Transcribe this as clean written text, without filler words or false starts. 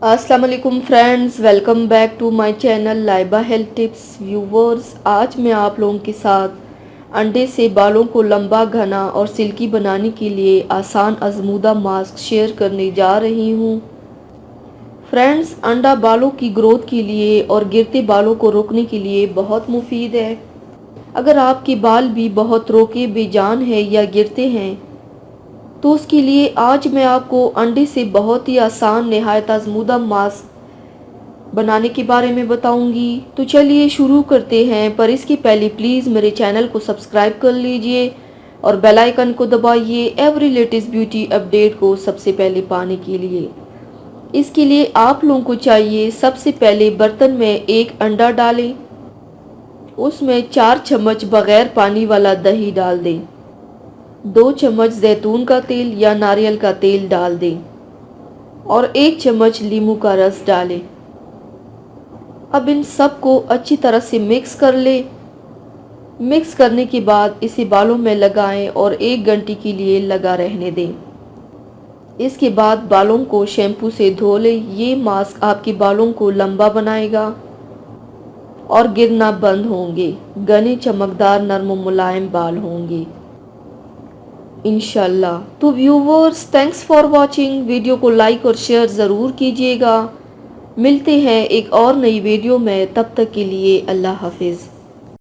अस्सलाम वालेकुम friends, welcome back to my channel Laiba health tips. Viewers, आज मैं आप लोगों के साथ अंडे से बालों को लंबा, घना और सिल्की बनाने के लिए आसान आजमूदा मास्क शेयर करने जा रही हूँ। फ्रेंड्स, अंडा बालों की ग्रोथ के लिए और गिरते बालों को रोकने के लिए बहुत मुफीद है। अगर आपके बाल भी बहुत रोके बेजान है या गिरते हैं तो उसके लिए आज मैं आपको अंडे से बहुत ही आसान नहायत आजमूदा मास्क बनाने के बारे में बताऊंगी। तो चलिए शुरू करते हैं, पर इसके पहले प्लीज़ मेरे चैनल को सब्सक्राइब कर लीजिए और बेल आइकन को दबाइए एवरी लेटेस्ट ब्यूटी अपडेट को सबसे पहले पाने के लिए। इसके लिए आप लोगों को चाहिए, सबसे पहले बर्तन में एक अंडा डालें, उसमें 4 चम्मच बगैर पानी वाला दही डाल दें, 2 चम्मच जैतून का तेल या नारियल का तेल डाल दें और 1 चम्मच नींबू का रस डालें। अब इन सब को अच्छी तरह से मिक्स कर लें। मिक्स करने के बाद इसे बालों में लगाएं और 1 घंटे के लिए लगा रहने दें। इसके बाद बालों को शैम्पू से धो लें। ये मास्क आपके बालों को लंबा बनाएगा और गिरना बंद होंगे। घने, चमकदार, नरम और मुलायम बाल होंगे इंशाल्लाह। तो viewers, thanks for watching. Video को लाइक और शेयर ज़रूर कीजिएगा। मिलते हैं एक और नई वीडियो में, तब तक के लिए अल्लाह हाफिज़।